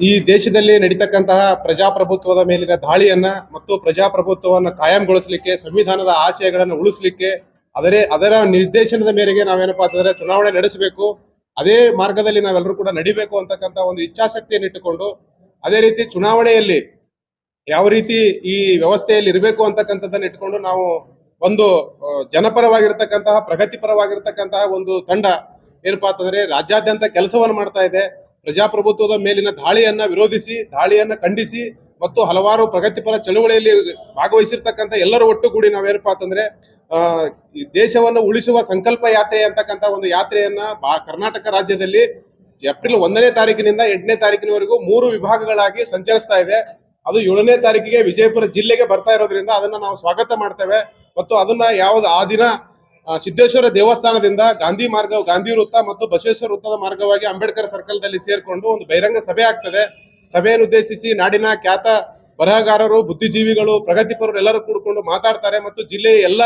ಈ ದೇಶದಲ್ಲಿ ನಡೀತಕ್ಕಂತಹ ಪ್ರಜಾಪ್ರಭುತ್ವದ ಮೇಲಿನ ದಾಳಿಯನ್ನ ಮತ್ತು ಪ್ರಜಾಪ್ರಭುತ್ವವನ್ನು ಕಾಯಂಗೊಳಿಸಲಿಕ್ಕೆ ಸಂವಿಧಾನದ ಆಶಯಗಳನ್ನು ಉಳಿಸಲಿಕ್ಕೆ ಅದರ ನಿರ್ದೇಶನದ ಮೇರೆಗೆ ನಾವೇನಪ್ಪಾ ಅಂತಂದ್ರೆ ಚುನಾವಣೆ ನಡೆಸಬೇಕು. ಅದೇ ಮಾರ್ಗದಲ್ಲಿ ನಾವೆಲ್ಲರೂ ಕೂಡ ನಡಿಬೇಕು ಅಂತಕ್ಕಂಥ ಒಂದು ಇಚ್ಛಾಶಕ್ತಿಯನ್ನು ಇಟ್ಟುಕೊಂಡು ಅದೇ ರೀತಿ ಚುನಾವಣೆಯಲ್ಲಿ ಯಾವ ರೀತಿ ಈ ವ್ಯವಸ್ಥೆಯಲ್ಲಿ ಇರಬೇಕು ಅಂತಕ್ಕಂಥದ್ದನ್ನು ಇಟ್ಕೊಂಡು ನಾವು ಒಂದು ಜನಪರವಾಗಿರ್ತಕ್ಕಂತಹ ಪ್ರಗತಿಪರವಾಗಿರ್ತಕ್ಕಂತಹ ಒಂದು ತಂಡ ಏನಪ್ಪಾ ಅಂತಂದ್ರೆ ರಾಜ್ಯಾದ್ಯಂತ ಕೆಲಸವನ್ನು ಮಾಡ್ತಾ ಇದೆ. ಪ್ರಜಾಪ್ರಭುತ್ವದ ಮೇಲಿನ ದಾಳಿಯನ್ನ ವಿರೋಧಿಸಿ, ದಾಳಿಯನ್ನ ಖಂಡಿಸಿ ಮತ್ತು ಹಲವಾರು ಪ್ರಗತಿಪರ ಚಳುವಳಿಯಲ್ಲಿ ಭಾಗವಹಿಸಿರ್ತಕ್ಕಂಥ ಎಲ್ಲರೂ ಒಟ್ಟುಗೂಡಿ ನಾವೇನಪ್ಪಾ ಅಂತಂದ್ರೆ ದೇಶವನ್ನು ಉಳಿಸುವ ಸಂಕಲ್ಪ ಯಾತ್ರೆ ಅಂತಕ್ಕಂಥ ಒಂದು ಯಾತ್ರೆಯನ್ನ ಕರ್ನಾಟಕ ರಾಜ್ಯದಲ್ಲಿ ಏಪ್ರಿಲ್ 1ನೇ ತಾರೀಕಿನಿಂದ 8ನೇ ತಾರೀಕಿನವರೆಗೂ 3 ವಿಭಾಗಗಳಾಗಿ ಸಂಚರಿಸ್ತಾ ಇದೆ. ಅದು 7ನೇ ತಾರೀಕಿಗೆ ವಿಜಯಪುರ ಜಿಲ್ಲೆಗೆ ಬರ್ತಾ ಇರೋದ್ರಿಂದ ಅದನ್ನ ನಾವು ಸ್ವಾಗತ ಮಾಡ್ತೇವೆ. ಮತ್ತು ಅದನ್ನ ಆ ದಿನ ಸಿದ್ದೇಶ್ವರ ದೇವಸ್ಥಾನದಿಂದ ಗಾಂಧಿ ಮಾರ್ಗ, ಗಾಂಧಿ ವೃತ್ತ ಮತ್ತು ಬಸವೇಶ್ವರ ವೃತ್ತದ ಮಾರ್ಗವಾಗಿ ಅಂಬೇಡ್ಕರ್ ಸರ್ಕಲ್ ದಲ್ಲಿ ಸೇರ್ಕೊಂಡು ಒಂದು ಬಹಿರಂಗ ಸಭೆ ಆಗ್ತದೆ. ಸಭೆಯನ್ನು ಉದ್ದೇಶಿಸಿ ನಾಡಿನ ಖ್ಯಾತ ಬರಹಗಾರರು, ಬುದ್ಧಿಜೀವಿಗಳು, ಪ್ರಗತಿಪರರು ಎಲ್ಲರೂ ಕೂಡಿಕೊಂಡು ಮಾತಾಡ್ತಾರೆ. ಮತ್ತು ಜಿಲ್ಲೆಯ ಎಲ್ಲ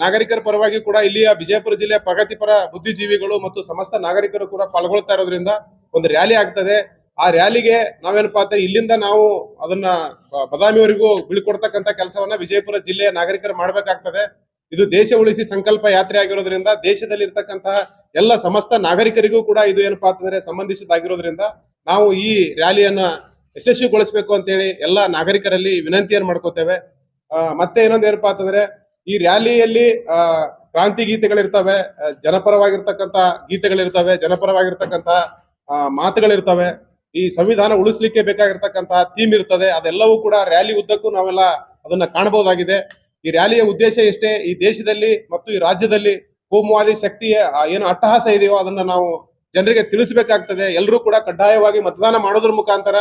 ನಾಗರಿಕರ ಪರವಾಗಿ ಕೂಡ ಇಲ್ಲಿಯ ವಿಜಯಪುರ ಜಿಲ್ಲೆಯ ಪ್ರಗತಿಪರ ಬುದ್ಧಿಜೀವಿಗಳು ಮತ್ತು ಸಮಸ್ತ ನಾಗರಿಕರು ಕೂಡ ಪಾಲ್ಗೊಳ್ತಾ ಇರೋದ್ರಿಂದ ಒಂದು ರ್ಯಾಲಿ ಆಗ್ತದೆ. ಆ ರ್ಯಾಲಿಗೆ ನಾವೇನಪ್ಪಾ ಅಂತ ಇಲ್ಲಿಂದ ನಾವು ಅದನ್ನ ಬದಾಮಿವರೆಗೂ ಬೀಳ್ಕೊಡ್ತಕ್ಕಂಥ ಕೆಲಸವನ್ನ ವಿಜಯಪುರ ಜಿಲ್ಲೆಯ ನಾಗರಿಕರು ಮಾಡ್ಬೇಕಾಗ್ತದೆ. ಇದು ದೇಶ ಉಳಿಸಿ ಸಂಕಲ್ಪ ಯಾತ್ರೆ ಆಗಿರೋದ್ರಿಂದ ದೇಶದಲ್ಲಿ ಇರ್ತಕ್ಕಂತಹ ಎಲ್ಲ ಸಮಸ್ತ ನಾಗರಿಕರಿಗೂ ಕೂಡ ಇದು ಏನಪ್ಪಾ ಅಂತಂದ್ರೆ ಸಂಬಂಧಿಸಿದಾಗಿರೋದ್ರಿಂದ ನಾವು ಈ ರ್ಯಾಲಿಯನ್ನ ಯಶಸ್ವಿಗೊಳಿಸಬೇಕು ಅಂತೇಳಿ ಎಲ್ಲ ನಾಗರಿಕರಲ್ಲಿ ವಿನಂತಿಯನ್ನು ಮಾಡ್ಕೋತೇವೆ. ಮತ್ತೆ ಇನ್ನೊಂದು ಏನಪ್ಪಾ ಅಂತಂದ್ರೆ ಈ ರ್ಯಾಲಿಯಲ್ಲಿ ಕ್ರಾಂತಿ ಗೀತೆಗಳಿರ್ತವೆ, ಜನಪರವಾಗಿರ್ತಕ್ಕಂಥ ಗೀತೆಗಳಿರ್ತವೆ, ಜನಪರವಾಗಿರ್ತಕ್ಕಂಥ ಮಾತುಗಳಿರ್ತವೆ, ಈ ಸಂವಿಧಾನ ಉಳಿಸ್ಲಿಕ್ಕೆ ಬೇಕಾಗಿರ್ತಕ್ಕಂತಹ ಥೀಮ್ ಇರ್ತದೆ. ಅದೆಲ್ಲವೂ ಕೂಡ ರ್ಯಾಲಿ ಉದ್ದಕ್ಕೂ ನಾವೆಲ್ಲ ಅದನ್ನ ಕಾಣಬಹುದಾಗಿದೆ. ಈ ರ್ಯಾಲಿಯ ಉದ್ದೇಶ ಎಷ್ಟೇ, ಈ ದೇಶದಲ್ಲಿ ಮತ್ತು ಈ ರಾಜ್ಯದಲ್ಲಿ ಕೋಮುವಾದಿ ಶಕ್ತಿಯ ಏನು ಅಟ್ಟಹಾಸ ಇದೆಯೋ ಅದನ್ನ ನಾವು ಜನರಿಗೆ ತಿಳಿಸಬೇಕಾಗ್ತದೆ. ಎಲ್ಲರೂ ಕೂಡ ಕಡ್ಡಾಯವಾಗಿ ಮತದಾನ ಮಾಡೋದ್ರ ಮುಖಾಂತರ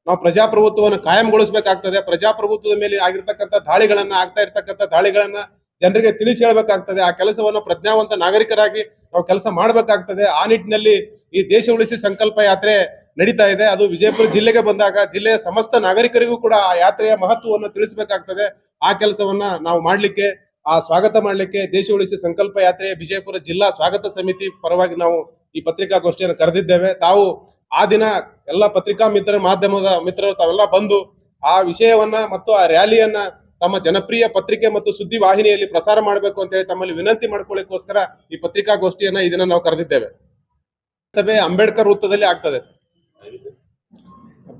ನಾವು ಪ್ರಜಾಪ್ರಭುತ್ವವನ್ನು ಕಾಯಂಗೊಳಿಸಬೇಕಾಗ್ತದೆ. ಪ್ರಜಾಪ್ರಭುತ್ವದ ಮೇಲೆ ಆಗ್ತಾ ಇರ್ತಕ್ಕಂಥ ದಾಳಿಗಳನ್ನ ಜನರಿಗೆ ತಿಳಿಸಿ ಹೇಳ್ಬೇಕಾಗ್ತದೆ. ಆ ಕೆಲಸವನ್ನು ಪ್ರಜ್ಞಾವಂತ ನಾಗರಿಕರಾಗಿ ನಾವು ಕೆಲಸ ಮಾಡಬೇಕಾಗ್ತದೆ. ಆ ನಿಟ್ಟಿನಲ್ಲಿ ಈ ದೇಶ ಉಳಿಸಿ ಸಂಕಲ್ಪ ಯಾತ್ರೆ ನಡೀತಾ ಇದೆ. ಅದು ವಿಜಯಪುರ ಜಿಲ್ಲೆಗೆ ಬಂದಾಗ ಜಿಲ್ಲೆಯ ಸಮಸ್ತ ನಾಗರಿಕರಿಗೂ ಕೂಡ ಆ ಯಾತ್ರೆಯ ಮಹತ್ವವನ್ನು ತಿಳಿಸಬೇಕಾಗ್ತದೆ. ಆ ಕೆಲಸವನ್ನ ನಾವು ಮಾಡ್ಲಿಕ್ಕೆ, ಆ ಸ್ವಾಗತ ಮಾಡ್ಲಿಕ್ಕೆ ದೇಶ ಉಳಿಸಿ ಸಂಕಲ್ಪ ಯಾತ್ರೆ ವಿಜಯಪುರ ಜಿಲ್ಲಾ ಸ್ವಾಗತ ಸಮಿತಿ ಪರವಾಗಿ ನಾವು ಈ ಪತ್ರಿಕಾಗೋಷ್ಠಿಯನ್ನು ಕರೆದಿದ್ದೇವೆ. ತಾವು ಆ ದಿನ ಎಲ್ಲ ಪತ್ರಿಕಾ ಮಾಧ್ಯಮದ ಮಿತ್ರರು ತಾವೆಲ್ಲ ಬಂದು ಆ ವಿಷಯವನ್ನ ಮತ್ತು ಆ ರ್ಯಾಲಿಯನ್ನ ತಮ್ಮ ಜನಪ್ರಿಯ ಪತ್ರಿಕೆ ಮತ್ತು ಸುದ್ದಿ ವಾಹಿನಿಯಲ್ಲಿ ಪ್ರಸಾರ ಮಾಡಬೇಕು ಅಂತ ಹೇಳಿ ತಮ್ಮಲ್ಲಿ ವಿನಂತಿ ಮಾಡ್ಕೊಳ್ಳಿಕ್ಕೋಸ್ಕರ ಈ ಪತ್ರಿಕಾಗೋಷ್ಠಿಯನ್ನ ಇದನ್ನ ನಾವು ಕರೆದಿದ್ದೇವೆ. ಸಭೆ ಅಂಬೇಡ್ಕರ್ ವೃತ್ತದಲ್ಲಿ ಆಗ್ತದೆ.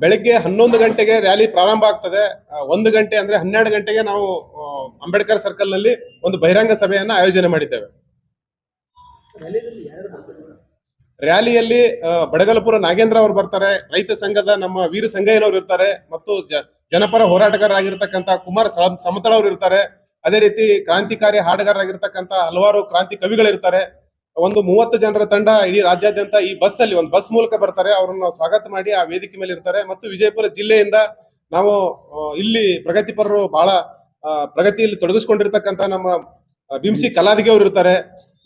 ಬೆಳಗ್ಗೆ 11 ಗಂಟೆಗೆ ರ್ಯಾಲಿ ಪ್ರಾರಂಭ ಆಗ್ತದೆ. 1 ಗಂಟೆ ಅಂದ್ರೆ 12 ಗಂಟೆಗೆ ನಾವು ಅಂಬೇಡ್ಕರ್ ಸರ್ಕಲ್ ನಲ್ಲಿ ಒಂದು ಬಹಿರಂಗ ಸಭೆಯನ್ನ ಆಯೋಜನೆ ಮಾಡಿದ್ದೇವೆ. ರ್ಯಾಲಿಯಲ್ಲಿ ಬಡಗಲಪುರ ನಾಗೇಂದ್ರ ಅವರು ಬರ್ತಾರೆ, ರೈತ ಸಂಘದ ನಮ್ಮ ವೀರ ಸಂಗಯ್ಯನವರು ಇರ್ತಾರೆ, ಮತ್ತು ಜನಪರ ಹೋರಾಟಗಾರರಾಗಿರ್ತಕ್ಕಂಥ ಕುಮಾರ್ ಸಮತಳ ಅವರು ಇರ್ತಾರೆ. ಅದೇ ರೀತಿ ಕ್ರಾಂತಿಕಾರಿ ಹಾಡುಗಾರರಾಗಿರ್ತಕ್ಕಂಥ ಹಲವಾರು ಕ್ರಾಂತಿ ಕವಿಗಳಿರ್ತಾರೆ. ಒಂದು 30 ಜನರ ತಂಡ ಇಡೀ ರಾಜ್ಯಾದ್ಯಂತ ಈ ಒಂದು ಬಸ್ ಮೂಲಕ ಬರ್ತಾರೆ. ಅವ್ರನ್ನ ನಾವು ಸ್ವಾಗತ ಮಾಡಿ ಆ ವೇದಿಕೆ ಮೇಲೆ ಇರ್ತಾರೆ. ಮತ್ತು ವಿಜಯಪುರ ಜಿಲ್ಲೆಯಿಂದ ನಾವು ಇಲ್ಲಿ ಪ್ರಗತಿಪರರು ಬಹಳ ಪ್ರಗತಿಯಲ್ಲಿ ತೊಡಗಿಸ್ಕೊಂಡಿರ್ತಕ್ಕಂಥ ನಮ್ಮ ಬಿಂಸಿ ಕಲಾದಿಗೆ ಅವರು ಇರ್ತಾರೆ,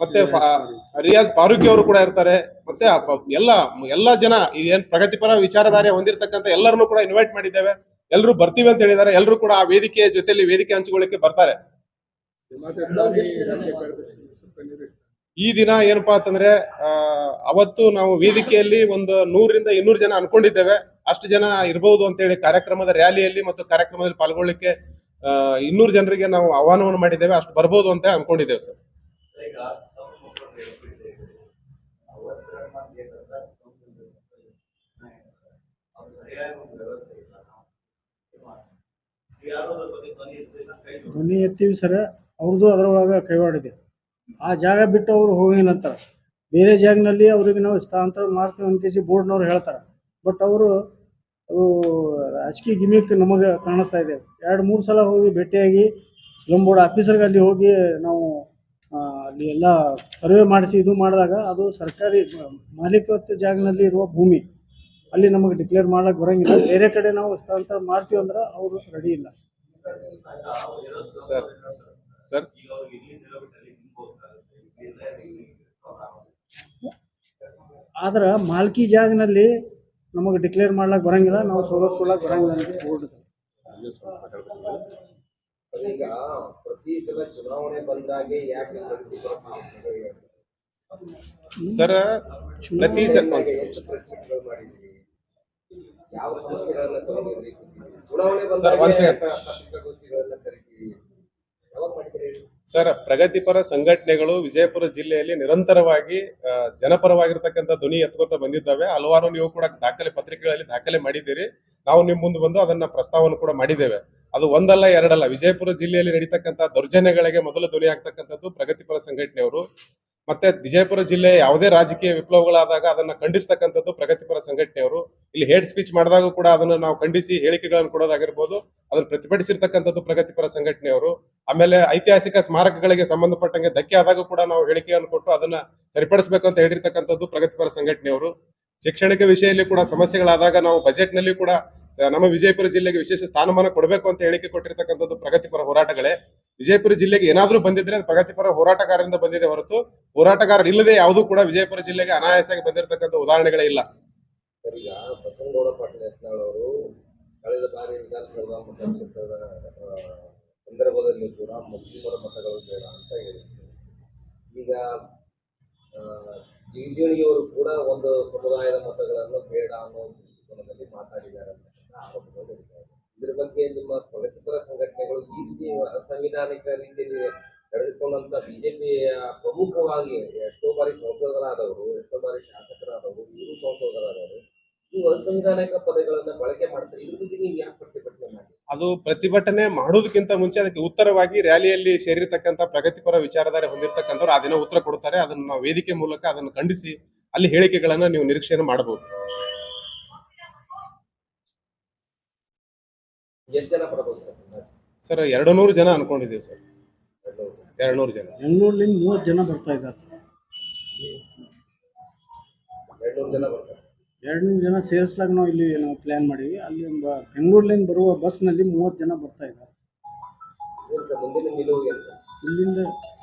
ಮತ್ತೆ ರಿಯಾಜ್ ಫಾರೂಕಿ ಅವರು ಕೂಡ ಇರ್ತಾರೆ. ಮತ್ತೆ ಎಲ್ಲ ಜನ ಏನ್ ಪ್ರಗತಿಪರ ವಿಚಾರಧಾರೆ ಹೊಂದಿರತಕ್ಕಂಥ ಎಲ್ಲರನ್ನು ಕೂಡ ಇನ್ವೈಟ್ ಮಾಡಿದ್ದೇವೆ. ಎಲ್ಲರೂ ಬರ್ತೀವಿ ಅಂತ ಹೇಳಿದ್ದಾರೆ. ಎಲ್ಲರೂ ಕೂಡ ಆ ವೇದಿಕೆಯ ಜೊತೆಲಿ ವೇದಿಕೆ ಹಂಚಿಕೊಳ್ಳಿಕ್ಕೆ ಬರ್ತಾರೆ. ಈ ದಿನ ಏನಪ್ಪಾ ಅಂತಂದ್ರೆ ಅವತ್ತು ನಾವು ವೇದಿಕೆಯಲ್ಲಿ ಒಂದು 100ರಿಂದ 200 ಜನ ಅನ್ಕೊಂಡಿದ್ದೇವೆ. ಅಷ್ಟು ಜನ ಇರಬಹುದು ಅಂತ ಹೇಳಿ ಕಾರ್ಯಕ್ರಮದ ರ್ಯಾಲಿಯಲ್ಲಿ ಮತ್ತು ಕಾರ್ಯಕ್ರಮದಲ್ಲಿ ಪಾಲ್ಗೊಳ್ಳಿಕ್ಕೆ 200 ಜನರಿಗೆ ನಾವು ಆಹ್ವಾನವನ್ನು ಮಾಡಿದ್ದೇವೆ. ಅಷ್ಟು ಬರ್ಬೋದು ಅಂತ ಅನ್ಕೊಂಡಿದ್ದೇವೆ ಸರ್. ಧ್ವನಿ ಎತ್ತೀವಿ ಸರ್, ಅವ್ರದ್ದು ಅದರೊಳಗೆ ಕೈವಾಡಿದೆ. ಆ ಜಾಗ ಬಿಟ್ಟು ಅವರು ಹೋಗಿ ನಂತರ ಬೇರೆ ಜಾಗನಲ್ಲಿ ಅವ್ರಿಗೆ ನಾವು ಸ್ಥಳಾಂತರ ಮಾಡ್ತೀವಿ ಅನ್ಕೇಸಿ ಬೋರ್ಡ್ನವ್ರು ಹೇಳ್ತಾರೆ. ಬಟ್ ಅವರು ರಾಜಕೀಯ ಗಿಮಿಕ್ ನಮಗೆ ಕಾಣಿಸ್ತಾ ಇದೆ. 2-3 ಸಲ ಹೋಗಿ ಭೇಟಿಯಾಗಿ ಸ್ಲಮ್ ಬೋರ್ಡ್ ಆಫೀಸರ್ಗೆ ಅಲ್ಲಿ ಹೋಗಿ ನಾವು ಅಲ್ಲಿ ಎಲ್ಲ ಸರ್ವೆ ಮಾಡಿಸಿ ಇದು ಮಾಡಿದಾಗ ಅದು ಸರ್ಕಾರಿ ಮಾಲೀಕತ್ವ ಜಾಗನಲ್ಲಿ ಇರುವ ಭೂಮಿ, ಅಲ್ಲಿ ನಮಗೆ ಡಿಕ್ಲೇರ್ ಮಾಡಕ್ಕೆ ಬರೋಂಗಿಲ್ಲ. ಬೇರೆ ಕಡೆ ನಾವು ಸ್ಥಳಾಂತರ ಮಾಡ್ತೀವಿ ಅಂದ್ರೆ ಅವರು ರೆಡಿ ಇಲ್ಲ ಸರ್. ಆದ್ರೆ ಮಾಲ್ಕಿ ಜಾಗನಲ್ಲಿ ನಮಗೆ ಡಿಕ್ಲೇರ್ ಮಾಡ್ಲಕ್ಕೆ ಬರಂಗಿಲ್ಲ, ನಾವು ಸವಲತ್ತು ಕೊಡ್ಲಕ್ಕೆ ಬರಂಗಿಲ್ಲ ಅಂತ ಬೋರ್ಡ್. ಸರ್ ಪ್ರತಿ ಯಾವ ಸಮಸ್ಯೆಗಳನ್ನ ತಗೊಂಡಿದ್ರಿ? ಚುನಾವಣೆ ಸರ್, ಒಂದ್ ಸೆಕೆಂಡ್. ಪತ್ರಿಕಾಗೋಷ್ಠಿಗಳನ್ನ ಕರಿತೀವಿ, ಯಾವಾಗ ಮಾಡ್ತೀರಿ? ಸರ್, ಪ್ರಗತಿಪರ ಸಂಘಟನೆಗಳು ವಿಜಯಪುರ ಜಿಲ್ಲೆಯಲ್ಲಿ ನಿರಂತರವಾಗಿ ಜನಪರವಾಗಿರ್ತಕ್ಕಂಥ ಧ್ವನಿ ಎತ್ಕೋತಾ ಬಂದಿದ್ದಾವೆ. ಹಲವಾರು ನೀವು ಕೂಡ ಪತ್ರಿಕೆಗಳಲ್ಲಿ ದಾಖಲೆ ಮಾಡಿದ್ದೀರಿ. ನಾವು ನಿಮ್ ಮುಂದೆ ಬಂದು ಅದನ್ನ ಪ್ರಸ್ತಾವನೆ ಕೂಡ ಮಾಡಿದ್ದೇವೆ. ಅದು ಒಂದಲ್ಲ ಎರಡಲ್ಲ, ವಿಜಯಪುರ ಜಿಲ್ಲೆಯಲ್ಲಿ ನಡೀತಕ್ಕಂಥ ದೌರ್ಜನ್ಯಗಳಿಗೆ ಮೊದಲು ಧ್ವನಿ ಆಗ್ತಕ್ಕಂಥದ್ದು ಪ್ರಗತಿಪರ ಸಂಘಟನೆಯವರು. ಮತ್ತೆ ವಿಜಯಪುರ ಜಿಲ್ಲೆ ಯಾವುದೇ ರಾಜಕೀಯ ವಿಪ್ಲವಗಳಾದಾಗ ಅದನ್ನ ಖಂಡಿಸ್ತಕ್ಕಂಥದ್ದು ಪ್ರಗತಿಪರ ಸಂಘಟನೆಯವರು. ಇಲ್ಲಿ ಹೇಟ್ ಸ್ಪೀಚ್ ಮಾಡಿದಾಗ ಕೂಡ ಅದನ್ನು ನಾವು ಖಂಡಿಸಿ ಹೇಳಿಕೆಗಳನ್ನು ಕೊಡೋದಾಗಿರ್ಬೋದು, ಅದನ್ನು ಪ್ರತಿಭಟಿಸಿರ್ತಕ್ಕಂಥದ್ದು ಪ್ರಗತಿಪರ ಸಂಘಟನೆಯವರು. ಆಮೇಲೆ ಐತಿಹಾಸಿಕ ಸ್ಮಾರಕಗಳಿಗೆ ಸಂಬಂಧಪಟ್ಟಂಗೆ ಧಕ್ಕೆ ಆದಾಗ ಕೂಡ ನಾವು ಹೇಳಿಕೆಯನ್ನು ಕೊಟ್ಟು ಅದನ್ನ ಸರಿಪಡಿಸಬೇಕು ಅಂತ ಹೇಳಿರ್ತಕ್ಕಂಥದ್ದು ಪ್ರಗತಿಪರ ಸಂಘಟನೆಯವರು. ಶೈಕ್ಷಣಿಕ ವಿಷಯದಲ್ಲಿ ಕೂಡ ಸಮಸ್ಯೆಗಳಾದಾಗ ನಾವು ಬಜೆಟ್ ನಲ್ಲಿ ಕೂಡ ನಮ್ಮ ವಿಜಯಪುರ ಜಿಲ್ಲೆಗೆ ವಿಶೇಷ ಸ್ಥಾನಮಾನ ಕೊಡಬೇಕು ಅಂತ ಹೇಳಿಕೆ ಕೊಟ್ಟಿರ್ತಕ್ಕಂಥದ್ದು ಪ್ರಗತಿಪರ ಹೋರಾಟಗಳೇ. ವಿಜಯಪುರ ಜಿಲ್ಲೆಗೆ ಏನಾದ್ರೂ ಬಂದಿದ್ರೆ ಅದು ಪ್ರಗತಿಪರ ಹೋರಾಟಗಾರರಿಂದ ಬಂದಿದೆ ಹೊರತು ಹೋರಾಟಗಾರರು ಇಲ್ಲದೆ ಯಾವುದೂ ಕೂಡ ವಿಜಯಪುರ ಜಿಲ್ಲೆಗೆ ಅನಾಯಾಸವಾಗಿ ಬಂದಿರತಕ್ಕಂಥ ಉದಾಹರಣೆಗಳೇ ಇಲ್ಲ. ಈಗ ಬಸವನಗೌಡ ಪಾಟೀಲ್ ಯತ್ನಾಳ್ ಅವರು ಕಳೆದ ಬಾರಿ ವಿಧಾನಸಭಾ ಮತಕ್ಷೇತ್ರದ ಸಂದರ್ಭದಲ್ಲಿ ಕೂಡ ಮುಸ್ಲಿಮರ ಮತಗಳು ಬೇಡ ಅಂತ ಹೇಳಿದ್ರು. ಈಗ ಜಿಗಜಿಣಿಯವರು ಕೂಡ ಒಂದು ಸಮುದಾಯದ ಮತಗಳನ್ನು ಬೇಡ ಅನ್ನೋ ದೃಷ್ಟಿಕೋನದಲ್ಲಿ ಮಾತಾಡಿದ್ದಾರೆ ಅಂತ ಆರೋಪಗಳು ನಡೀತಾರೆ. ಇದ್ರ ಬಗ್ಗೆ ನಿಮ್ಮ ಪ್ರಗತಿಪರ ಸಂಘಟನೆಗಳು ಈ ರೀತಿ ಅಸಂವಿಧಾನಿಕ ರೀತಿಯಲ್ಲಿ ನಡೆದುಕೊಂಡಂತ ಬಿಜೆಪಿಯ ಪ್ರಮುಖವಾಗಿ ಎಷ್ಟೋ ಬಾರಿ ಸಂಸದರಾದವರು, ಎಷ್ಟೋ ಬಾರಿ ಶಾಸಕರಾದವರು, ಇವರು ಸಂಸದರಾದವರು ನೀವು ಅಸಂವಿಧಾನಿಕ ಪದಗಳನ್ನ ಬಳಕೆ ಮಾಡ್ತಾರೆ. ಇದ್ರ ಬಗ್ಗೆ ನೀವು ಯಾಕೆ ಪ್ರತಿಭಟನೆ ಮಾಡಿ? ಅದು ಪ್ರತಿಭಟನೆ ಮಾಡೋದಕ್ಕಿಂತ ಮುಂಚೆ ಅದಕ್ಕೆ ಉತ್ತರವಾಗಿ ರ್ಯಾಲಿಯಲ್ಲಿ ಸೇರಿರ್ತಕ್ಕಂಥ ಪ್ರಗತಿಪರ ವಿಚಾರಧಾರೆ ಹೊಂದಿರತಕ್ಕಂಥವ್ರು ಆ ದಿನ ಉತ್ತರ ಕೊಡ್ತಾರೆ. ಅದನ್ನು ನಾವು ವೇದಿಕೆ ಮೂಲಕ ಅದನ್ನು ಖಂಡಿಸಿ ಅಲ್ಲಿ ಹೇಳಿಕೆಗಳನ್ನ ನೀವು ನಿರೀಕ್ಷೆಯನ್ನು ಮಾಡಬಹುದು. ಎಷ್ಟು ಜನ ಬರ್ಬೋದು ಸರ್? 200 ಜನ ಅನ್ಕೊಂಡಿದ್ದೀವಿ ಸರ್. 200 ಜನ. ಬೆಂಗಳೂರಿನಿಂದ 30 ಜನ ಬರ್ತಾ ಇದ್ದಾರೆ ಸರ್. 200 ಜನ ಬರ್ತಾರೆ. 200 ಜನ ಸೇರಿಸ್ಲಾಗ ನಾವು ಇಲ್ಲಿ ನಾವು ಪ್ಲಾನ್ ಮಾಡಿವಿ. ಅಲ್ಲಿ ಬೆಂಗಳೂರಿನಿಂದ ಬರುವ ಬಸ್ನಲ್ಲಿ 30 ಜನ ಬರ್ತಾ ಇದ್ದಾರೆ. ಮುಂದಿನ ನಿಲುವು ಏನು? ಇಲ್ಲಿಂದ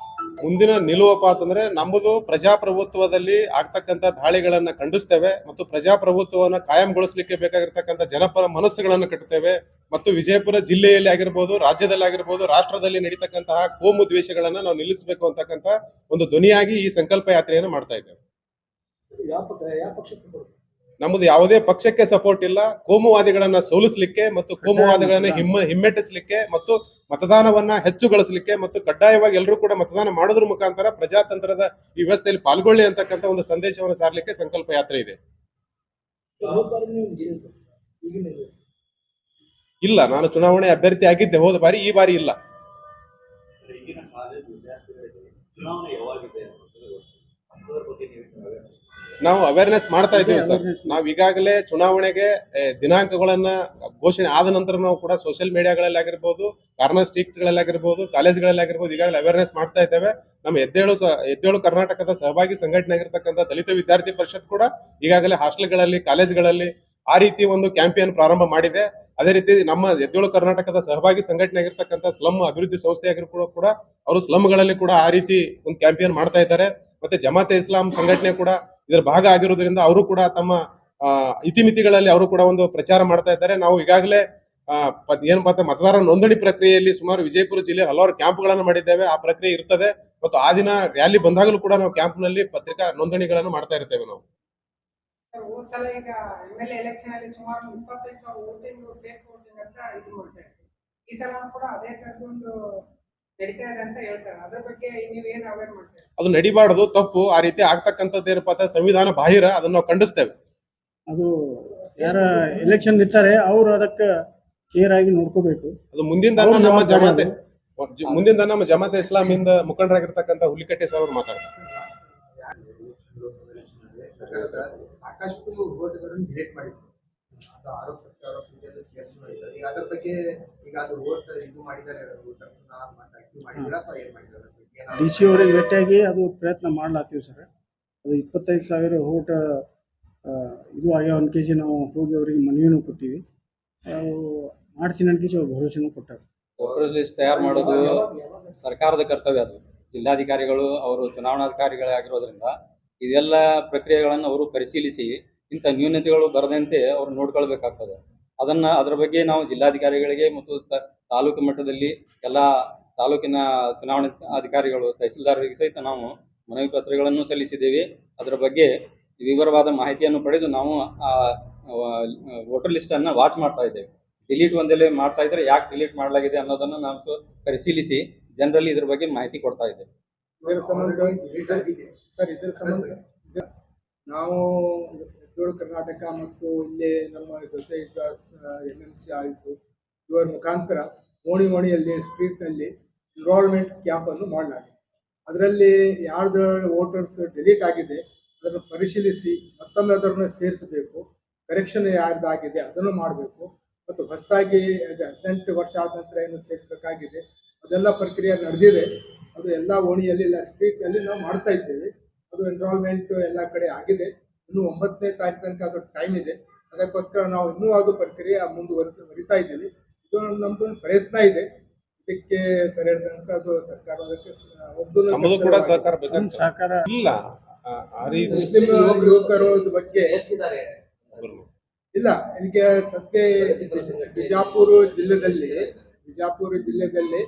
ಮುಂದಿನ ನಿಲುವಪ್ಪ ಅಂತಂದ್ರೆ ನಮ್ಮದು ಪ್ರಜಾಪ್ರಭುತ್ವದಲ್ಲಿ ಆಗ್ತಕ್ಕಂಥ ದಾಳಿಗಳನ್ನ ಖಂಡಿಸ್ತೇವೆ ಮತ್ತು ಪ್ರಜಾಪ್ರಭುತ್ವವನ್ನು ಕಾಯಂಗೊಳಿಸಲಿಕ್ಕೆ ಬೇಕಾಗಿರ್ತಕ್ಕಂಥ ಜನಪರ ಮನಸ್ಸುಗಳನ್ನು ಕಟ್ಟುತ್ತೇವೆ ಮತ್ತು ವಿಜಯಪುರ ಜಿಲ್ಲೆಯಲ್ಲಿ ಆಗಿರ್ಬೋದು, ರಾಜ್ಯದಲ್ಲಿ ಆಗಿರ್ಬೋದು, ರಾಷ್ಟ್ರದಲ್ಲಿ ನಡೀತಕ್ಕಂತಹ ಕೋಮು ದ್ವೇಷಗಳನ್ನ ನಾವು ನಿಲ್ಲಿಸಬೇಕು ಅಂತಕ್ಕಂಥ ಒಂದು ಧ್ವನಿಯಾಗಿ ಈ ಸಂಕಲ್ಪ ಯಾತ್ರೆಯನ್ನು ಮಾಡ್ತಾ ಇದ್ದೇವೆ. ನಮ್ಮದು ಯಾವುದೇ ಪಕ್ಷಕ್ಕೆ ಸಪೋರ್ಟ್ ಇಲ್ಲ. ಕೋಮುವಾದಿಗಳನ್ನ ಸೋಲಿಸಲಿಕ್ಕೆ ಮತ್ತು ಕೋಮುವಾದಿಗಳನ್ನ ಹಿಮ್ಮೆಟ್ಟಿಸಲಿಕ್ಕೆ ಮತ್ತು ಮತದಾನವನ್ನ ಹೆಚ್ಚುಗೊಳಿಸಲಿಕ್ಕೆ ಮತ್ತು ಕಡ್ಡಾಯವಾಗಿ ಎಲ್ಲರೂ ಕೂಡ ಮತದಾನ ಮಾಡೋದ್ರ ಮುಖಾಂತರ ಪ್ರಜಾತಂತ್ರದ ಈ ವ್ಯವಸ್ಥೆಯಲ್ಲಿ ಪಾಲ್ಗೊಳ್ಳಿ ಅಂತಕ್ಕಂಥ ಒಂದು ಸಂದೇಶವನ್ನು ಸಾರಲಿಕ್ಕೆ ಸಂಕಲ್ಪ ಯಾತ್ರೆ ಇದೆ. ಇಲ್ಲ, ನಾನು ಚುನಾವಣೆ ಅಭ್ಯರ್ಥಿ ಆಗಿದ್ದೆ ಹೋದ ಬಾರಿ, ಈ ಬಾರಿ ಇಲ್ಲ. ನಾವು ಅವೇರ್ನೆಸ್ ಮಾಡ್ತಾ ಇದ್ದೀವಿ ಸರ್. ನಾವು ಈಗಾಗಲೇ ಚುನಾವಣೆಗೆ ದಿನಾಂಕಗಳನ್ನ ಘೋಷಣೆ ಆದ ನಂತರ ನಾವು ಕೂಡ ಸೋಷಿಯಲ್ ಮೀಡಿಯಾಗಳಲ್ಲಿ ಆಗಿರ್ಬೋದು, ಕಾರ್ನರ್ ಸ್ಟ್ರೀಟ್ಗಳಲ್ಲಿ ಆಗಿರ್ಬೋದು, ಕಾಲೇಜ್ಗಳಲ್ಲಿ ಆಗಿರ್ಬೋದು ಈಗಾಗಲೇ ಅವೇರ್ನೆಸ್ ಮಾಡ್ತಾ ಇದ್ದೇವೆ. ನಮ್ಮ ಎದ್ದೇಳು ಕರ್ನಾಟಕದ ಸಹಭಾಗಿ ಸಂಘಟನೆ ಆಗಿರ್ತಕ್ಕಂಥ ದಲಿತ ವಿದ್ಯಾರ್ಥಿ ಪರಿಷತ್ ಕೂಡ ಈಗಾಗಲೇ ಹಾಸ್ಟೆಲ್ಗಳಲ್ಲಿ, ಕಾಲೇಜ್ಗಳಲ್ಲಿ ಆ ರೀತಿ ಒಂದು ಕ್ಯಾಂಪೇನ್ ಪ್ರಾರಂಭ ಮಾಡಿದೆ. ಅದೇ ರೀತಿ ನಮ್ಮ ಎದ್ದೇಳು ಕರ್ನಾಟಕದ ಸಹಭಾಗಿ ಸಂಘಟನೆ ಆಗಿರ್ತಕ್ಕಂಥ ಸ್ಲಮ್ ಅಭಿವೃದ್ಧಿ ಸಂಸ್ಥೆ ಆಗಿರ್ಬೋದು ಕೂಡ ಅವರು ಸ್ಲಮ್ಗಳಲ್ಲಿ ಕೂಡ ಆ ರೀತಿ ಒಂದು ಕ್ಯಾಂಪೇನ್ ಮಾಡ್ತಾ ಇದ್ದಾರೆ. ಮತ್ತೆ ಜಮಾತೆ ಇಸ್ಲಾಂ ಸಂಘಟನೆ ಕೂಡ ಇದರ ಭಾಗ ಆಗಿರೋದ್ರಿಂದ ಅವರು ಕೂಡ ತಮ್ಮ ಇತಿಮಿತಿಗಳಲ್ಲಿ ಅವರು ಕೂಡ ಒಂದು ಪ್ರಚಾರ ಮಾಡ್ತಾ ಇದ್ದಾರೆ. ನಾವು ಈಗಾಗಲೇ ಏನಪ್ಪಾ ಮತದಾರರ ನೋಂದಣಿ ಪ್ರಕ್ರಿಯೆಯಲ್ಲಿ ಸುಮಾರು ವಿಜಯಪುರ ಜಿಲ್ಲೆಯಲ್ಲಿ ಹಲವಾರು ಕ್ಯಾಂಪ್ಗಳನ್ನು ಮಾಡಿದ್ದೇವೆ. ಆ ಪ್ರಕ್ರಿಯೆ ಇರ್ತದೆ ಮತ್ತು ಆ ದಿನ ರ್ಯಾಲಿ ಬಂದಾಗಲೂ ಕೂಡ ನಾವು ಕ್ಯಾಂಪ್ನಲ್ಲಿ ಪತ್ರಿಕಾ ನೋಂದಣಿಗಳನ್ನು ಮಾಡ್ತಾ ಇರ್ತೇವೆ. ನಾವು ಹೋದ್ಸಲ ಈಗ MLA ಎಲೆಕ್ಷನ್ ಅಲ್ಲಿ ಸುಮಾರು 25,000 ವೋಟಿಂಗ್ ಫೇಕ್ ವೋಟಿಂಗ್ ಅಂತ ಇದು ಮಾಡ್ತಾ ಇರ್ತೀವಿ. ಈ ಸಲ ಕೂಡ ಅದೇ ತರದೊಂದು ನಡೀತಾ ಇದೆ ಅಂತ ಹೇಳ್ತಾರೆ. ಅದ್ರ ಬಗ್ಗೆ ನೀವು ಏನು ಅವೇರ್ ಮಾಡ್ತೀರಾ? ಅದು ನಡಿಬಾರ್ದು, ತಪ್ಪು. ಆ ರೀತಿ ಆಗ್ತಕ್ಕಂಥದ್ದು ಏನಪ್ಪಾ ಅಂತ ಸಂವಿಧಾನ ಬಾಹಿರ, ಅದನ್ನ ನಾವು ಖಂಡಿಸ್ತೇವೆ. ಅದು ಯಾರ ಎಲೆಕ್ಷನ್ ನಿಂತಾರೆ ಅವರು ಅದಕ್ಕೆ ಕೇರ್ ಆಗಿ ನೋಡ್ಕೋಬೇಕು. ಅದು ಮುಂದಿನ ನಮ್ಮ ಜಮಾತೆ ಇಸ್ಲಾಮಿಂದ ಮುಖಂಡರಾಗಿರ್ತಕ್ಕಂಥ ಹುಲಿಕಟ್ಟೆ ಸಾಹೇಬರು ಮಾತಾಡ್ತಾರೆ. ಸಾಕಷ್ಟು ವೋಟ್ಗಳನ್ನು ಡಿಲೀಟ್ ಮಾಡಿದ್ರು. ಅದು ಆರೋಪ ಈಗ ಅದ್ರ ಬಗ್ಗೆ ಈಗ ಅದು ವೋಟ್ ಇದು ಮಾಡಿದ್ದಾರೆ, DC ಅವರಿಗೆ ಭೇಟಿಯಾಗಿ ಅದು ಪ್ರಯತ್ನ ಮಾಡ್ಲಾತೀವಿ ಸರ್. ಅದು 25,000 ವೋಟ್ ಇದು ಆಗ್ಯಾವ ಅನ್ಕೇಸಿ ನಾವು ಹೋಗಿ ಅವರಿಗೆ ಮನವಿನೂ ಕೊಟ್ಟಿವಿ. ಮಾಡ್ತೀನಿ ಅನ್ಕೇಸಿ ಅವ್ರು ಭರವಸೆನೂ ಕೊಟ್ಟಾರೆ. ವೋಟರ್ ಲಿಸ್ಟ್ ತಯಾರು ಮಾಡೋದು ಸರ್ಕಾರದ ಕರ್ತವ್ಯ. ಅದು ಜಿಲ್ಲಾಧಿಕಾರಿಗಳು ಅವರು ಚುನಾವಣಾಧಿಕಾರಿಗಳೇ ಆಗಿರೋದ್ರಿಂದ ಇದೆಲ್ಲ ಪ್ರಕ್ರಿಯೆಗಳನ್ನು ಅವರು ಪರಿಶೀಲಿಸಿ ಇಂಥ ನ್ಯೂನತೆಗಳು ಬರದಂತೆ ಅವರು ನೋಡ್ಕೊಳ್ಬೇಕಾಗ್ತದೆ. ಅದರ ಬಗ್ಗೆ ನಾವು ಜಿಲ್ಲಾಧಿಕಾರಿಗಳಿಗೆ ಮತ್ತು ತಾಲೂಕು ಮಟ್ಟದಲ್ಲಿ ಎಲ್ಲ ತಾಲೂಕಿನ ಚುನಾವಣಾ ಅಧಿಕಾರಿಗಳು, ತಹಸೀಲ್ದಾರರಿಗೆ ಸಹಿತ ನಾವು ಮನವಿ ಪತ್ರಗಳನ್ನು ಸಲ್ಲಿಸಿದ್ದೇವೆ. ಅದರ ಬಗ್ಗೆ ವಿವರವಾದ ಮಾಹಿತಿಯನ್ನು ಪಡೆದು ನಾವು ವೋಟರ್ ಲಿಸ್ಟ್ ಅನ್ನ ವಾಚ್ ಮಾಡ್ತಾ ಇದ್ದೇವೆ. ಡಿಲೀಟ್ ಒಂದೆಲೆ ಮಾಡ್ತಾ ಇದ್ರೆ ಯಾಕೆ ಡಿಲೀಟ್ ಮಾಡಲಾಗಿದೆ ಅನ್ನೋದನ್ನ ನಾವು ಪರಿಶೀಲಿಸಿ ಜನರಲ್ಲಿ ಇದ್ರ ಬಗ್ಗೆ ಮಾಹಿತಿ ಕೊಡ್ತಾ ಇದ್ದೇವೆ. ಇದರ ಸಂಬಂಧ ಸರ್ ಇದರ ಸಂಬಂಧ ನಾವು ಬೆಂಗಳೂರು ಕರ್ನಾಟಕ ಮತ್ತು ಇಲ್ಲಿ ನಮ್ಮ ಜೊತೆ ಇದ್ದ MMC ಆಯಿತು ಇವರ ಮುಖಾಂತರ ಓಣಿಯಲ್ಲಿ ಸ್ಟ್ರೀಟ್ನಲ್ಲಿ ಎನ್ರೋಲ್ಮೆಂಟ್ ಕ್ಯಾಂಪ್ ಅನ್ನು ಮಾಡಲಾಗಿದೆ. ಅದರಲ್ಲಿ ಯಾರ್ದು ವೋಟರ್ಸ್ ಡಿಲೀಟ್ ಆಗಿದೆ ಅದನ್ನು ಪರಿಶೀಲಿಸಿ ಮತ್ತೊಮ್ಮೆ ಅದನ್ನು ಸೇರಿಸಬೇಕು. ಕರೆಕ್ಷನ್ ಯಾರ್ದಾಗಿದೆ ಅದನ್ನು ಮಾಡಬೇಕು. ಮತ್ತು ಹೊಸದಾಗಿ 18 ವರ್ಷ ಆದ ನಂತರ ಏನು ಸೇರಿಸಬೇಕಾಗಿದೆ ಅದೆಲ್ಲ ಪ್ರಕ್ರಿಯೆ ನಡೆದಿದೆ. ಅದು ಎಲ್ಲ ಓಣಿಯಲ್ಲಿ ಇಲ್ಲ ಸ್ಟ್ರೀಟ್ನಲ್ಲಿ ನಾವು ಮಾಡ್ತಾ ಇದ್ದೇವೆ. ಅದು ಎನ್ರೋಲ್ಮೆಂಟ್ ಎಲ್ಲ ಕಡೆ ಆಗಿದೆ. ಇನ್ನು 9ನೇ ತಾರೀಕು ತನಕ ಅದು ಟೈಮ್ ಇದೆ. ಅದಕ್ಕೋಸ್ಕರ ನಾವು ಇನ್ನೂ ಅದು ಪ್ರಕ್ರಿಯೆ ಮುಂದುವರಿತಾ ಇದ್ದೀವಿ. ಇದು ನಮ್ದು ಪ್ರಯತ್ನ ಇದೆ. ಇದಕ್ಕೆ ಸರಿಯಾದ ತನಕ ಅದು ಸರ್ಕಾರ ಅದಕ್ಕೆ ನಮ್ಮದು ಕೂಡ ಸಹಕಾರ ಬೇಕಾಗ್ತದೆ. ಸಹಕಾರ ಇಲ್ಲ ಆ ರೀತಿ ಮುಸ್ಲಿಂ ಯುವಕರು ಬಗ್ಗೆ ಎಷ್ಟಿದ್ದಾರೆ? ಇಲ್ಲ ಇದಕ್ಕೆ ಸದ್ಯ ಬಿಜಾಪುರ ಜಿಲ್ಲೆಯಲ್ಲಿ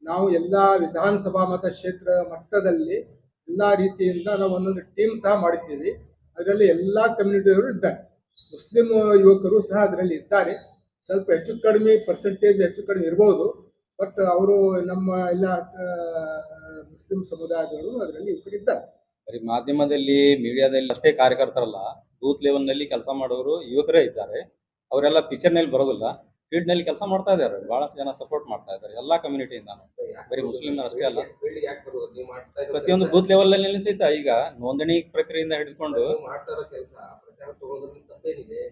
ನಾವು ಎಲ್ಲ ವಿಧಾನಸಭಾ ಕ್ಷೇತ್ರ ಮಟ್ಟದಲ್ಲಿ ಎಲ್ಲಾ ರೀತಿಯಿಂದ ನಾವು ಒಂದೊಂದು ಟೀಮ್ ಸಹ ಮಾಡಿದ್ದೀವಿ. ಅದರಲ್ಲಿ ಎಲ್ಲಾ ಕಮ್ಯುನಿಟಿಯವರು ಇದ್ದಾರೆ. ಮುಸ್ಲಿಂ ಯುವಕರು ಸಹ ಅದರಲ್ಲಿ ಇದ್ದಾರೆ. ಸ್ವಲ್ಪ ಹೆಚ್ಚು ಕಡಿಮೆ ಇರಬಹುದು. ಬಟ್ ಅವರು ನಮ್ಮ ಎಲ್ಲ ಮುಸ್ಲಿಂ ಸಮುದಾಯದವರು ಅದರಲ್ಲಿ ಯುವಕರಿದ್ದಾರೆ. ಬರೀ ಮಾಧ್ಯಮದಲ್ಲಿ ಮೀಡಿಯಾದಲ್ಲಿ ಅಷ್ಟೇ ಕಾರ್ಯಕರ್ತರಲ್ಲ, ಬೂತ್ ಲೆವೆಲ್ ನಲ್ಲಿ ಕೆಲಸ ಮಾಡೋರು ಯುವಕರೇ ಇದ್ದಾರೆ. ಅವರೆಲ್ಲ ಪಿಕ್ಚರ್ ನಲ್ಲಿ ಬರೋದಿಲ್ಲ, ಫೀಲ್ಡ್ ನಲ್ಲಿ ಕೆಲಸ ಮಾಡ್ತಾ ಇದ್ದಾರೆ. ಬಹಳಷ್ಟು ಜನ ಸಪೋರ್ಟ್ ಮಾಡ್ತಾ ಇದ್ದಾರೆ ಎಲ್ಲಾ ಕಮ್ಯುನಿಟಿಯಿಂದ, ಬರೀ ಮುಸ್ಲಿಂ ಅಷ್ಟೇ ಅಲ್ಲ. ಪ್ರತಿಯೊಂದು ಬೂತ್ ಲೆವೆಲ್ ನಲ್ಲಿ ಸಹಿತ ಈಗ ನೋಂದಣಿ ಪ್ರಕ್ರಿಯೆಯಿಂದ ಹಿಡಿದುಕೊಂಡು ಮಾಡ್ತಾ ಇರೋ ಕೆಲಸ ಪ್ರಚಾರ ತಗೊಳ್ಳೋದ್ರಿಂದ ತಪ್ಪೇನಿದೆ?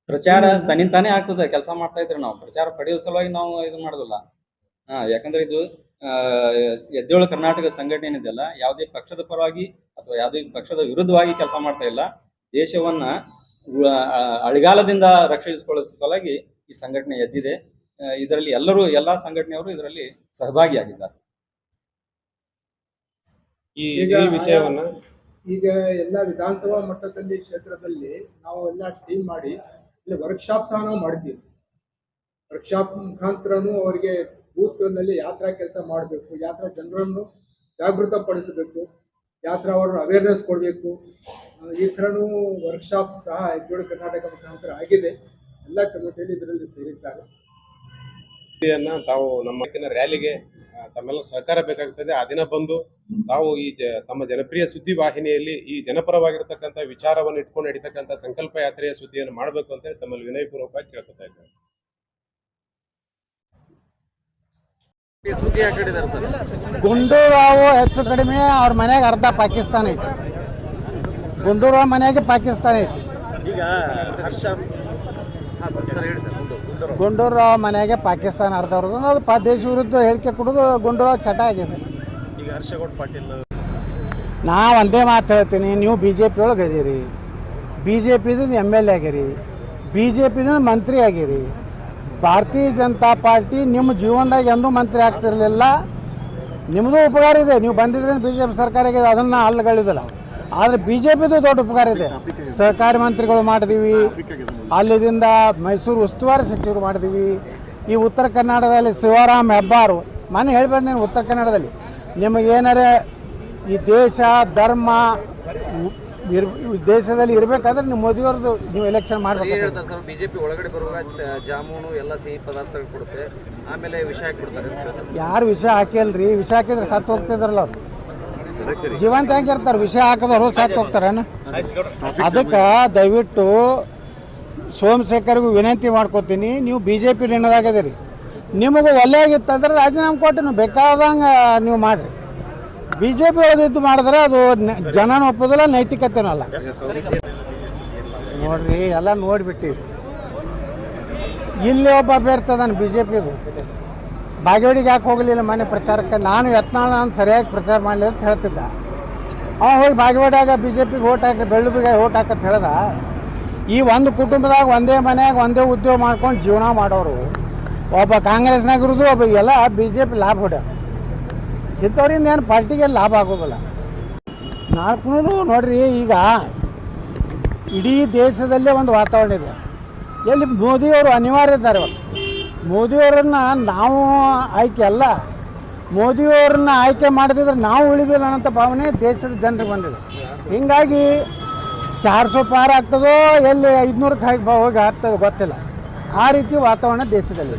ಪ್ರಚಾರ ತನ್ನಿಂತಾನೇ ಆಗ್ತದೆ. ಕೆಲಸ ಮಾಡ್ತಾ ಇದ್ರೆ ನಾವು ಪ್ರಚಾರ ಪಡೆಯುವ ಸಲುವಾಗಿ ನಾವು ಇದು ಮಾಡೋದಿಲ್ಲ. ಯಾಕಂದ್ರೆ ಇದು ಎದ್ದೇಳು ಕರ್ನಾಟಕ ಸಂಘಟನೆ ಏನಿದೆಯಲ್ಲ, ಯಾವುದೇ ಪಕ್ಷದ ಪರವಾಗಿ ಅಥವಾ ಯಾವುದೇ ಪಕ್ಷದ ವಿರುದ್ಧವಾಗಿ ಕೆಲಸ ಮಾಡ್ತಾ ಇಲ್ಲ. ದೇಶವನ್ನ ಅಳಿಗಾಲದಿಂದ ರಕ್ಷಿಸಿಕೊಳ್ಳುವ ಸಲುವಾಗಿ ಈ ಸಂಘಟನೆ ಎದ್ದಿದೆ. ಇದರಲ್ಲಿ ಎಲ್ಲಾ ಸಂಘಟನೆಯವರು ಇದರಲ್ಲಿ ಸಹಭಾಗಿಯಾಗಿದ್ದಾರೆ. ಈ ವಿಷಯವನ್ನ ಈಗ ಎಲ್ಲ ವಿಧಾನಸಭಾ ಮಟ್ಟದಲ್ಲಿ ಕ್ಷೇತ್ರದಲ್ಲಿ ನಾವು ಎಲ್ಲ ಟೀಮ್ ಮಾಡಿ ಇಲ್ಲಿ ವರ್ಕ್ಶಾಪ್ ಸಹ ನಾವು ಮಾಡಿದ್ದೀವಿ. ವರ್ಕ್ಶಾಪ್ ಮುಖಾಂತರನು ಅವರಿಗೆ ಬೂತ್ ನಲ್ಲಿ ಯಾತ್ರಾ ಕೆಲಸ ಮಾಡಬೇಕು, ಯಾತ್ರಾ ಜನರನ್ನು ಜಾಗೃತಪಡಿಸಬೇಕು, ಯಾತ್ರಾ ಅವರನ್ನು ಅವೇರ್ನೆಸ್ ಕೊಡಬೇಕು. ಈ ಥರನೂ ವರ್ಕ್ಶಾಪ್ ಸಹ ಎದ್ದೇಳು ಕರ್ನಾಟಕ ಮುಖಾಂತರ ಆಗಿದೆ. ಎಲ್ಲ ಕಮಿಟಿಯಲ್ಲಿ ಇದರಲ್ಲಿ ಸೇರಿದ್ದಾರೆ. ತಾವು ನಮ್ಮ ರ್ಯಾಲಿಗೆ ತಮ್ಮೆಲ್ಲ ಸಹಕಾರ ಬೇಕಾಗ್ತದೆ. ಆ ದಿನ ಬಂದು ತಾವು ಈ ತಮ್ಮ ಜನಪ್ರಿಯ ಸುದ್ದಿ ವಾಹಿನಿಯಲ್ಲಿ ಈ ಜನಪರವಾಗಿರತಕ್ಕಂಥ ವಿಚಾರವನ್ನು ಇಟ್ಕೊಂಡು ನಡೀತಕ್ಕಂಥ ಸಂಕಲ್ಪ ಯಾತ್ರೆಯ ಸುದ್ದಿಯನ್ನು ಮಾಡಬೇಕು ಅಂತ ಹೇಳಿ ತಮ್ಮಲ್ಲಿ ವಿನಯಪೂರ್ವಕವಾಗಿ ಕೇಳ್ಕೊತಾ ಇದ್ದಾರೆ. ಗುಂಡೂರಾವು ಹೆಚ್ಚು ಕಡಿಮೆ ಅವ್ರ ಮನೆಗೆ ಅರ್ಧ ಪಾಕಿಸ್ತಾನ ಐತಿ. ಗುಂಡೂರಾವ್ ಮನೆಗೆ ಪಾಕಿಸ್ತಾನ ಐತಿ. ಈಗ ಗುಂಡೂರಾವ್ ಮನೆಗೆ ಪಾಕಿಸ್ತಾನ ಅರ್ಧ ಅವ್ರದ್ದು. ಅದು ದೇಶ ವಿರುದ್ಧ ಹೇಳಿಕೆ ಕೊಡೋದು ಗುಂಡೂರಾವ್ ಚಟ ಆಗಿದೆ. ಈಗ ಹರ್ಷಗೌಡ ಪಾಟೀಲ್ ನಾ ಒಂದೇ ಮಾತು ಹೇಳ್ತೀನಿ, ನೀವು BJP ಒಳಗೆ ಅದೀರಿ, BJPದಿಂದ MLA ಆಗಿರಿ, BJPದಿಂದ ಮಂತ್ರಿ ಆಗಿರಿ. ಭಾರತೀಯ ಜನತಾ ಪಾರ್ಟಿ ನಿಮ್ಮ ಜೀವನದಾಗ ಎಂದೂ ಮಂತ್ರಿ ಆಗ್ತಿರಲಿಲ್ಲ. ನಿಮ್ಮದು ಉಪಕಾರ ಇದೆ, ನೀವು ಬಂದಿದ್ರಿಂದ BJP ಸರ್ಕಾರ ಆಗಿದೆ, ಅದನ್ನು ಅಲ್ಲಗಳಿದಿಲ್ಲ. ಆದರೆ BJPದು ದೊಡ್ಡ ಉಪಕಾರ ಇದೆ. ಸಹಕಾರಿ ಮಂತ್ರಿಗಳು ಮಾಡಿದೀವಿ, ಅಲ್ಲಿದಿಂದ ಮೈಸೂರು ಉಸ್ತುವಾರಿ ಸಚಿವರು ಮಾಡಿದೀವಿ. ಈ ಉತ್ತರ ಕನ್ನಡದಲ್ಲಿ ಶಿವರಾಮ್ ಹೆಬ್ಬಾರ್ ಮೊನ್ನೆ ಹೇಳಿ ಬಂದೇನೆ, ಉತ್ತರ ಕನ್ನಡದಲ್ಲಿ ನಿಮಗೇನಾರೆ ಈ ದೇಶ ಧರ್ಮ ದೇಶದಲ್ಲಿ ಇರಬೇಕಾದ್ರೆ ನೀವು ಮೋದಿಯವ್ರದ್ದು ನೀವು ಎಲೆಕ್ಷನ್ ಮಾಡಬೇಕು. ಬಿಜೆಪಿ ಒಳಗಡೆ ಬರುವಾಗ ಜಾಮೂನು ಎಲ್ಲ ಸಿಹಿ ಪದಾರ್ಥಗಳು ಕೊಡುತ್ತೆ, ಆಮೇಲೆ ವಿಷ ಹಾಕಿಬಿಡ್ತಾರೆ. ಯಾರು ವಿಷ ಹಾಕಿಲ್ರಿ? ವಿಷ ಹಾಕಿದ್ರೆ ಸತ್ತು ಹೋಗ್ತಿದ್ರಲ್ಲ ಅವ್ರು. ಜೀವಂತ ಹೆಂಗಿರ್ತಾರೆ? ವಿಷ ಹಾಕಿದವ್ರು ಸತ್ತು ಹೋಗ್ತಾರೇನು? ಅದಕ್ಕೆ ದಯವಿಟ್ಟು ಸೋಮಶೇಖರ್ಗೂ ವಿನಂತಿ ಮಾಡ್ಕೋತೀನಿ, ನೀವು BJP ಋಣದಾಗದಿರಿ. ನಿಮಗೆ ಒಳ್ಳೆಯಾಗಿತ್ತಂದ್ರೆ ರಾಜೀನಾಮೆ ಕೊಟ್ಟು ನೀವು ಬೇಕಾದಂಗೆ ನೀವು ಮಾಡಿರಿ. BJP ಒಳಗಿದ್ದು ಮಾಡಿದ್ರೆ ಅದು ಜನನ ಒಪ್ಪೋದಿಲ್ಲ, ನೈತಿಕತೆನೂ ಅಲ್ಲ. ನೋಡ್ರಿ ಎಲ್ಲ ನೋಡಿಬಿಟ್ಟಿವಿ. ಇಲ್ಲಿ ಒಬ್ಬ ಅಭ್ಯರ್ಥಿ ಅದಾನೆ BJPದು, ಬಾಗೇವಾಡಿಗೆ ಯಾಕೆ ಹೋಗಲಿಲ್ಲ ಮನೆ ಪ್ರಚಾರಕ್ಕೆ? ನಾನು ನಾನು ಸರಿಯಾಗಿ ಪ್ರಚಾರ ಮಾಡಲಿ ಅಂತ ಹೇಳ್ತಿದ್ದ. ಅವ ಹೋಗಿ ಬಾಗೇವಾಡಿಯಾಗ BJPಗೆ ಓಟ್ ಹಾಕಿ ಬೆಳ್ಳುಬಿಗೆ ಓಟ್ ಹಾಕಂತ ಹೇಳ್ದ. ಈ ಒಂದು ಕುಟುಂಬದಾಗ ಒಂದೇ ಮನೆಯಾಗ ಒಂದೇ ಉದ್ಯೋಗ ಮಾಡ್ಕೊಂಡು ಜೀವನ ಮಾಡೋರು, ಒಬ್ಬ ಕಾಂಗ್ರೆಸ್ನಾಗ ಇರೋದು, ಒಬ್ಬ ಎಲ್ಲ BJP ಲಾಭ ಹೊಡ್ಯ. ಇಂಥವ್ರಿಂದ ಏನು ಪಾರ್ಟಿಗೆ ಲಾಭ ಆಗೋದಿಲ್ಲ. ನಾಲ್ಕು ನೋಡ್ರಿ, ಈಗ ಇಡೀ ದೇಶದಲ್ಲೇ ಒಂದು ವಾತಾವರಣ ಇದೆ. ಎಲ್ಲಿ ಮೋದಿಯವರು ಅನಿವಾರ್ಯ ಇದ್ದಾರೆ. ಮೋದಿಯವರನ್ನು ನಾವು ಆಯ್ಕೆ ಅಲ್ಲ, ಮೋದಿಯವರನ್ನ ಆಯ್ಕೆ ಮಾಡದಿದ್ರೆ ನಾವು ಉಳಿದಿಲ್ಲ ಅನ್ನೋಂಥ ಭಾವನೆ ದೇಶದ ಜನರಿಗೆ ಬಂದಿದೆ. ಹೀಗಾಗಿ 400 ಪಾರ್ ಆಗ್ತದೋ ಎಲ್ಲಿ 500ಕ್ಕೆ ಹೋಗಿ ಆಗ್ತದೆ ಗೊತ್ತಿಲ್ಲ. ಆ ರೀತಿ ವಾತಾವರಣ ದೇಶದಲ್ಲಿ.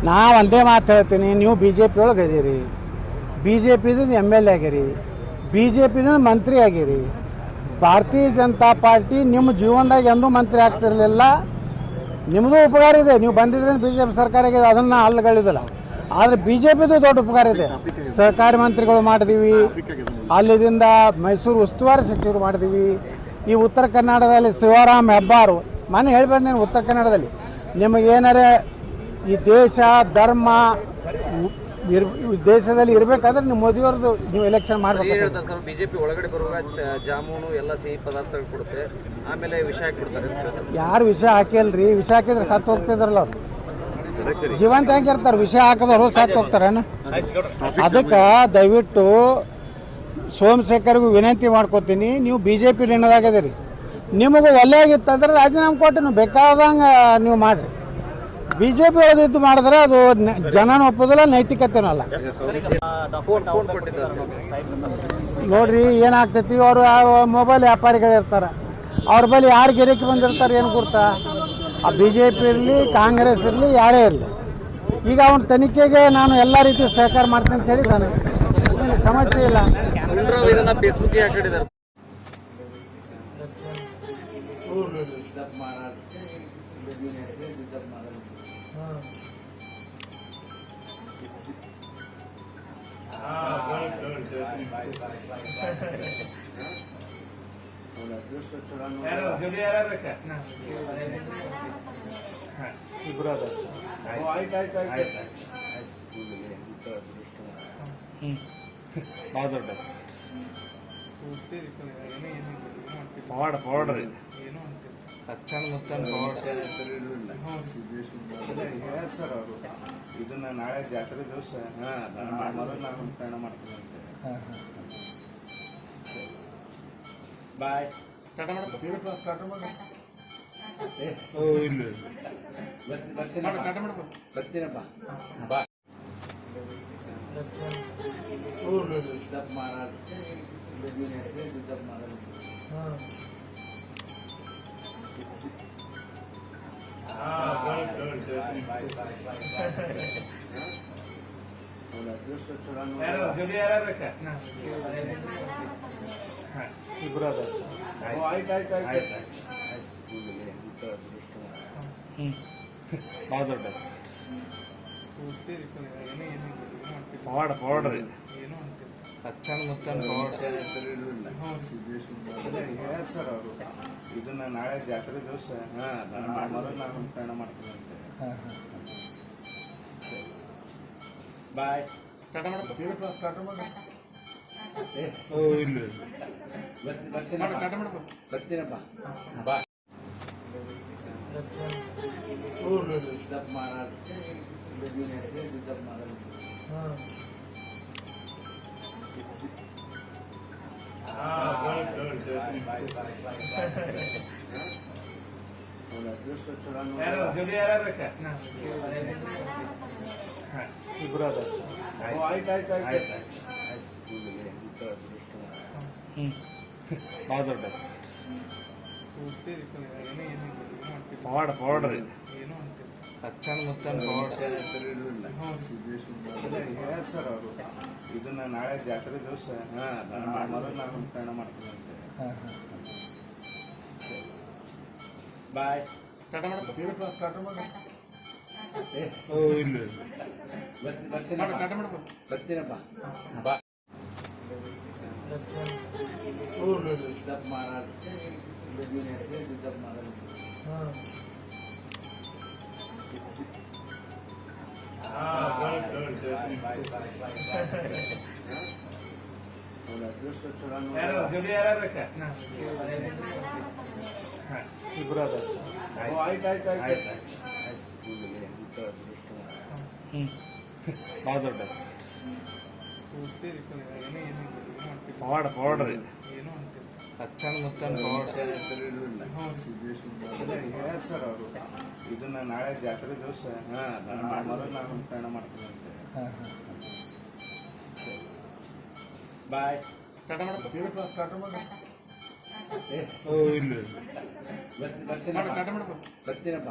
ನಾವು ಒಂದೇ ಮಾತು ಹೇಳ್ತೀನಿ, ನೀವು BJP ಒಳಗೆ ಅದೀರಿ, BJPದಿಂದ MLA ಆಗಿರಿ, BJPದಿಂದ ಮಂತ್ರಿ ಆಗಿರಿ. ಭಾರತೀಯ ಜನತಾ ಪಾರ್ಟಿ ನಿಮ್ಮ ಜೀವನದಾಗ ಎಂದೂ ಮಂತ್ರಿ ಆಗ್ತಿರಲಿಲ್ಲ. ನಿಮ್ಮದು ಉಪಕಾರ ಇದೆ, ನೀವು ಬಂದಿದ್ರಿಂದ BJP ಸರ್ಕಾರ ಆಗಿದೆ, ಅದನ್ನು ಅಲ್ಲಗಳಿದಿಲ್ಲ. ಆದರೆ BJPದು ದೊಡ್ಡ ಉಪಕಾರ ಇದೆ. ಸಹಕಾರಿ ಮಂತ್ರಿಗಳು ಮಾಡಿದೀವಿ, ಅಲ್ಲಿದಿಂದ ಮೈಸೂರು ಉಸ್ತುವಾರಿ ಸಚಿವರು ಮಾಡಿದೀವಿ. ಈ ಉತ್ತರ ಕನ್ನಡದಲ್ಲಿ ಶಿವರಾಮ್ ಹೆಬ್ಬಾರ್ ಮನೆ ಹೇಳಿ ಬಂದೇನೆ, ಉತ್ತರ ಕನ್ನಡದಲ್ಲಿ ನಿಮಗೇನಾರೇ ಈ ದೇಶ ಧರ್ಮ ದೇಶದಲ್ಲಿ ಇರಬೇಕಾದ್ರೆ ನೀವು ಮೋದಿಯವ್ರದ್ದು ನೀವು ಎಲೆಕ್ಷನ್ ಮಾಡಬೇಕು. ಹೇಳ್ತಾರೆ ಸರ್, ಬಿಜೆಪಿ ಒಳಗಡೆ ಬರುವಾಗ ಜಾಮೂನು ಎಲ್ಲ ಸಿಹಿ ಪದಾರ್ಥಗಳು ಕೊಡುತ್ತೆ, ಆಮೇಲೆ ವಿಷ ಹಾಕಿಬಿಡ್ತಾರೆ ಅಂತ ಹೇಳ್ತಾರೆ. ಯಾರು ವಿಷ ಹಾಕಿಲ್ರಿ? ವಿಷ ಹಾಕಿದ್ರೆ ಸತ್ತು ಹೋಗ್ತಿದ್ರಲ್ಲ ಅವ್ರು. ಜೀವಂತ ಹೆಂಗಿರ್ತಾರೆ? ವಿಷ ಹಾಕಿದವರು ಸತ್ತು ಹೋಗ್ತಾರೇನು? ಅದಕ್ಕೆ ದಯವಿಟ್ಟು ಸೋಮಶೇಖರ್ಗೂ ವಿನಂತಿ ಮಾಡ್ಕೋತೀನಿ, ನೀವು BJP ಋಣದಾಗದಿರಿ. ನಿಮಗೆ ಒಳ್ಳೆಯಾಗಿತ್ತಂದ್ರೆ ರಾಜೀನಾಮೆ ಕೊಟ್ಟು ನೀವು ಬೇಕಾದಂಗೆ ನೀವು ಮಾಡಿರಿ. BJP ಒಳಗಿದ್ದು ಮಾಡಿದ್ರೆ ಅದು ಜನನ ಒಪ್ಪೋದಿಲ್ಲ, ನೈತಿಕತೆನೂ ಅಲ್ಲ. ನೋಡ್ರಿ ಏನಾಗ್ತೈತಿ, ಅವರು ಮೊಬೈಲ್ ವ್ಯಾಪಾರಿಗಳು ಇರ್ತಾರೆ, ಅವ್ರ ಬಳಿ ಯಾರು ಗಿರಾಕಿ ಬಂದಿರ್ತಾರೆ ಏನು ಗುರ್ತಾ? ಆ BJP ಇರಲಿ ಕಾಂಗ್ರೆಸ್ ಇರಲಿ ಯಾರೇ ಇರಲಿ, ಈಗ ಅವನ ತನಿಖೆಗೆ ನಾನು ಎಲ್ಲ ರೀತಿ ಸಹಕಾರ ಮಾಡ್ತೀನಿ ಅಂತ ಹೇಳಿದ್ದಾನೆ, ಸಮಸ್ಯೆ ಇಲ್ಲ. ಇದನ್ನ ಫೇಸ್ಬುಕ್ ಹಾಕಿದ್ದಾರೆ. ಇದನ್ನ ನಾಳೆ ಜಾತ್ರೆ ದಿವಸ ಮೊದಲು ನಾನು ಪ್ರಯಾಣ ಮಾಡ್ತೀನಿ. ಬಾಯ್. ಬರ್ತೀನಪ್ಪ. ಬಾಯ್. ಸಿದ್ದಪ್ಪ ಮಹಾರಾಜ್, ನಿನ್ನ ಹೆಸರೇ ಸಿದ್ದಪ್ಪ ಮಹಾರಾಜ್. ಇದನ್ನ ನಾಳೆ ಜಾತ್ರೆ ದಿವಸ ಮೊದಲು ನಾನು ಪ್ರಯಾಣ ಮಾಡ್ತೀನಿ. ಬಾಯ್. ಬರ್ತೀನಪ್ಪ. ಬಾಯ್. ಸಿದ್ದಪ್ಪ ಮಹಾರಾಜ್, ನಿನ್ನ ಹೆಸರೇ ಸಿದ್ದಪ್ಪ ಮಹಾರಾಜ್. ಇದನ್ನ ನಾಳೆ ಜಾತ್ರೆ ದಿವಸ ಮೊದಲು ನಾನು ಪ್ರಯಾಣ ಮಾಡ್ತೀನಿ. ಬಾಯ್. ಬರ್ತೀನಪ್ಪ. ಬಾಯ್. ಸಿದ್ದಪ್ಪ ಮಹಾರಾಜ್, ನಿನ್ನ ಹೆಸರೇ ಸಿದ್ದಪ್ಪ ಮಹಾರಾಜ್. ಇದನ್ನ ನಾಳೆ ಜಾತ್ರೆ ದಿವಸ ಮೊದಲು ನಾನು ಪ್ರಯಾಣ ಮಾಡ್ತೀನಿ. ಬಾಯ್. ಬರ್ತೀನಪ್ಪ